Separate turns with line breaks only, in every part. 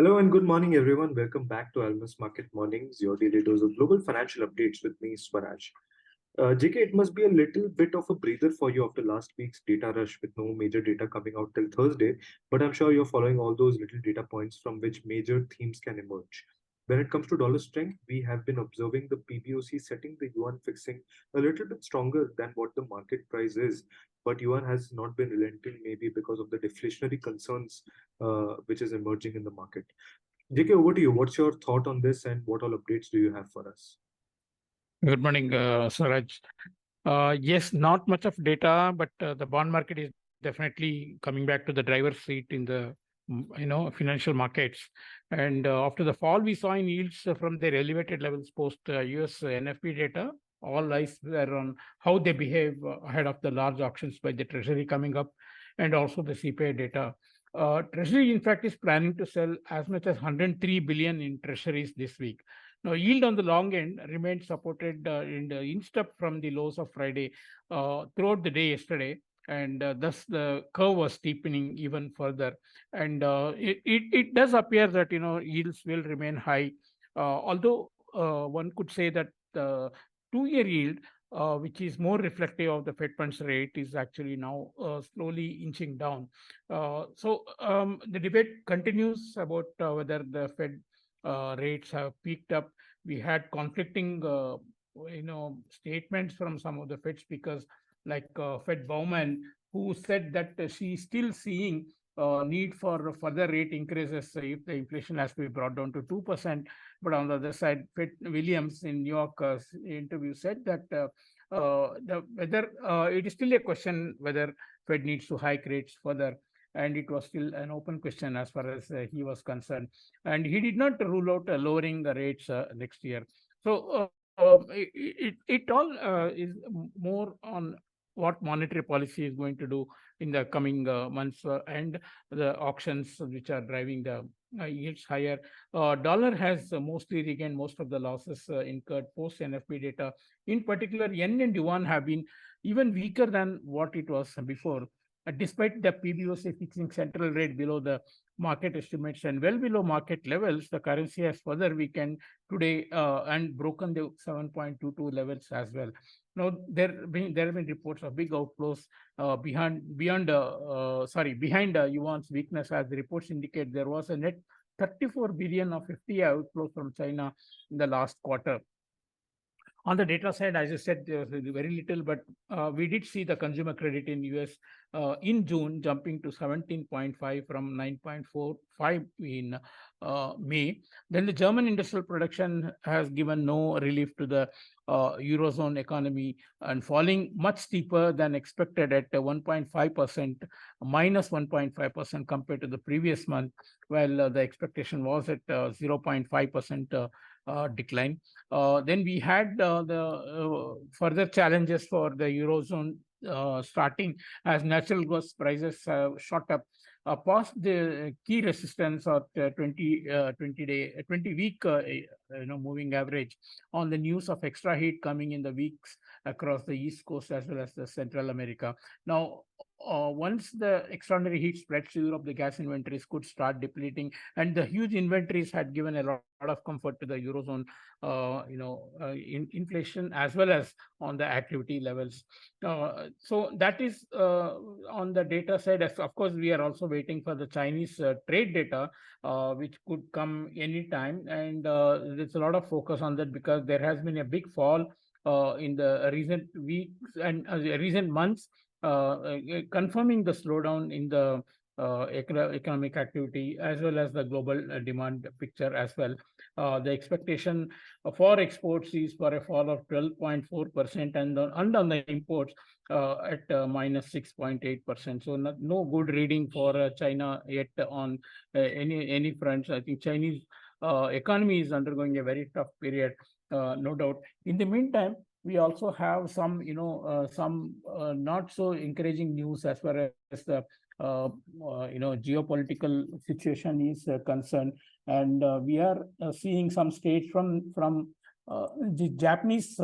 Hello and good morning, everyone. Welcome back to Almus Market Mornings, your daily dose of global financial updates with me, Swaraj. JK, it must be a little bit of a breather for you after last week's data rush with no major data coming out till Thursday, but I'm sure you're following all those little data points from which major themes can emerge. When it comes to dollar strength, we have been observing the PBOC setting the yuan fixing a little bit stronger than what the market price is, but yuan has not been relenting, maybe because of the deflationary concerns which is emerging in the market. JK, over to you. What's your thought on this, and what all updates do you have for us?
Good morning, Swaraj. Yes, not much of data, but the bond market is definitely coming back to the driver's seat in the financial markets. And after the fall we saw in yields from their elevated levels post US NFP data, all eyes were on how they behave ahead of the large auctions by the Treasury coming up, and also the CPI data. Treasury, in fact, is planning to sell as much as 103 billion in treasuries this week. Now, yield on the long end remained supported in the inched up from the lows of Friday throughout the day yesterday, and thus the curve was steepening even further. And it does appear that yields will remain high, although one could say that the two-year yield, which is more reflective of the Fed funds rate, is actually now slowly inching down. The debate continues about whether the Fed rates have peaked up. We had conflicting, statements from some of the Fed speakers, like Fed Bowman, who said that she's still seeing need for further rate increases if the inflation has to be brought down to 2%. But on the other side, Fed Williams in New York interview said that whether it is still a question whether Fed needs to hike rates further, and it was still an open question as far as he was concerned. And he did not rule out lowering the rates next year. So it all is more on what monetary policy is going to do in the coming months and the auctions which are driving the yields higher. Dollar has mostly regained most of the losses incurred post NFP data. In particular, yen and yuan have been even weaker than what it was before. Despite the PBOC fixing central rate below the market estimates and well below market levels, the currency has further weakened today and broken the 7.22 levels as well. Now, there have been reports of big outflows behind yuan's weakness. As the reports indicate, there was a net 34 billion of FDI outflows from China in the last quarter. On the data side, as I said, there was very little, but we did see the consumer credit in US in June jumping to 17.5 from 9.45 in May. Then the German industrial production has given no relief to the Eurozone economy, and falling much steeper than expected at 1.5%, minus 1.5% compared to the previous month, while the expectation was at 0.5% decline. Then we had the further challenges for the Eurozone starting as natural gas prices shot up past the key resistance of 20-week moving average, on the news of extra heat coming in the weeks across the East Coast as well as the Central America. Now, once the extraordinary heat spreads to Europe, the gas inventories could start depleting, and the huge inventories had given a lot of comfort to the Eurozone, inflation as well as on the activity levels. So that is on the data side. Of course, we are also waiting for the Chinese trade data, which could come anytime, and there's a lot of focus on that because there has been a big fall in the recent weeks and recent months, confirming the slowdown in the economic activity as well as the global demand picture as well. The expectation for exports is for a fall of 12.4%, and on the imports at minus 6.8%. So no good reading for China yet on any fronts. I think Chinese economy is undergoing a very tough period, no doubt. In the meantime, we also have some not so encouraging news as far as the geopolitical situation is concerned, and we are seeing some states from the Japanese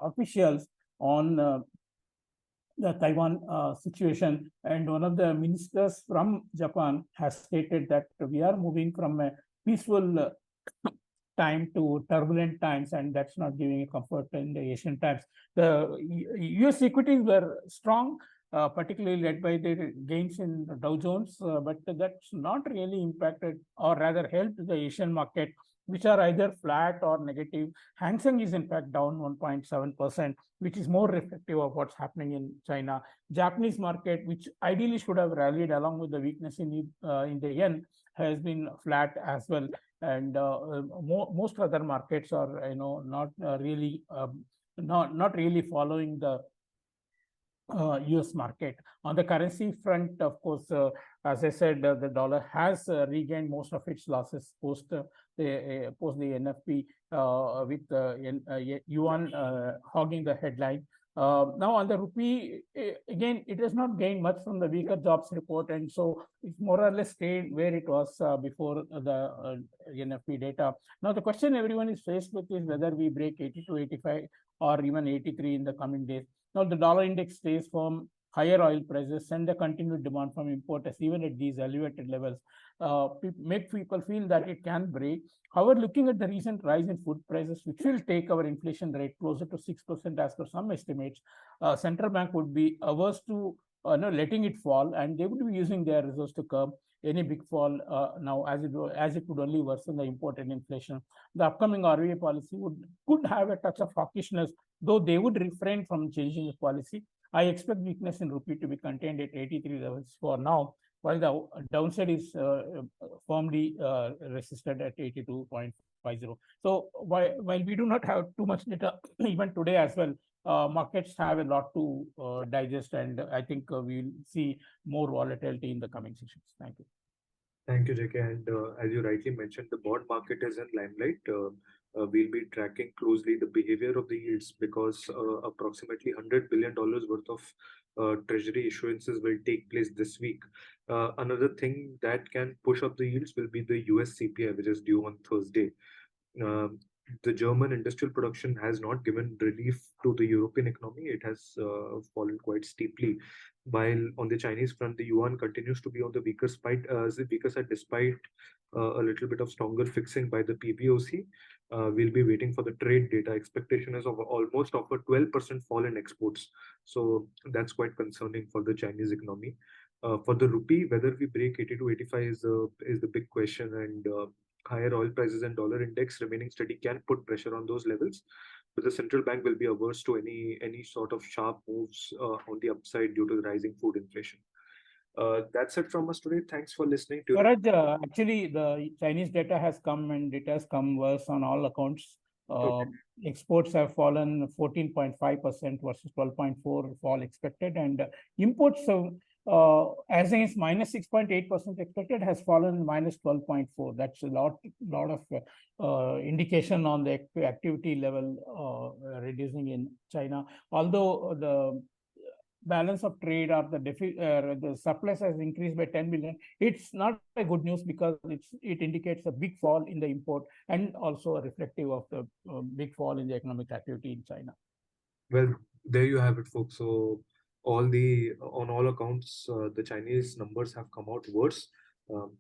officials on the Taiwan situation. And one of the ministers from Japan has stated that we are moving from a peaceful time to turbulent times, and that's not giving a comfort in the Asian times. The US equities were strong, particularly led by the gains in Dow Jones, but that's not really impacted or rather helped the Asian market, which are either flat or negative. Hang Seng is in fact down 1.7%, which is more reflective of what's happening in China. Japanese market, which ideally should have rallied along with the weakness in the yen, has been flat as well. And most other markets are, not really not really following the US market. On the currency front, of course, as I said, the dollar has regained most of its losses post the NFP, with yuan hogging the headline. Now on the rupee, again, it has not gained much from the weaker jobs report, and so it's more or less stayed where it was before the NFP data. Now the question everyone is faced with is whether we break 82, 85, or even 83 in the coming days. Now the dollar index stays firm. Higher oil prices and the continued demand from importers, even at these elevated levels, make people feel that it can break. However, looking at the recent rise in food prices, which will take our inflation rate closer to 6% as per some estimates, central bank would be averse to letting it fall, and they would be using their reserves to curb any big fall now, as it would only worsen the imported inflation. The upcoming RBI policy could have a touch of hawkishness, though they would refrain from changing the policy. I expect weakness in rupee to be contained at 83 levels for now, while the downside is firmly resisted at 82.50. So while we do not have too much data even today as well, markets have a lot to digest, and I think we'll see more volatility in the coming sessions. Thank you.
Thank you, JK. And as you rightly mentioned, the bond market is in limelight. We'll be tracking closely the behavior of the yields because approximately $100 billion worth of treasury issuances will take place this week. Another thing that can push up the yields will be the US CPI, which is due on Thursday. The German industrial production has not given relief to the European economy. It has fallen quite steeply. While on the Chinese front, the yuan continues to be on the weaker side despite a little bit of stronger fixing by the PBOC. We'll be waiting for the trade data. Expectation is of almost of a 12% fall in exports. So that's quite concerning for the Chinese economy. For the rupee, whether we break 80 to 85 is the big question, and higher oil prices and dollar index remaining steady can put pressure on those levels. But the central bank will be averse to any sort of sharp moves on the upside due to the rising food inflation. That's it from us today. Thanks for listening to
Swaraj, actually, the Chinese data has come, and it has come worse on all accounts. Exports have fallen 14.5% versus 12.4% fall expected, and imports have, as against minus 6.8% expected, has fallen minus 12.4%. That's a lot of indication on the activity level reducing in China. Although the balance of trade or the surplus has increased by 10 billion, it's not a good news because it indicates a big fall in the import and also a reflective of the big fall in the economic activity in China.
Well, there you have it, folks. So on all accounts, the Chinese numbers have come out worse.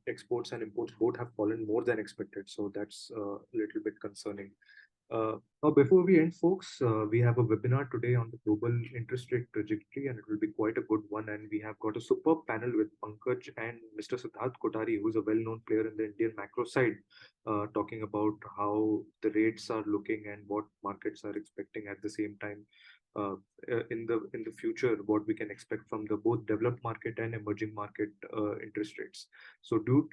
Exports and imports both have fallen more than expected. So that's a little bit concerning. Now, before we end, folks, we have a webinar today on the global interest rate trajectory, and it will be quite a good one. And we have got a superb panel with Pankaj and Mr. Siddharth Kothari, who's a well-known player in the Indian macro side, talking about how the rates are looking and what markets are expecting at the same time. In the future, what we can expect from the both developed market and emerging market interest rates. So do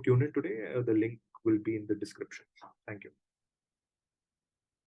tune in today. The link will be in the description. Thank you.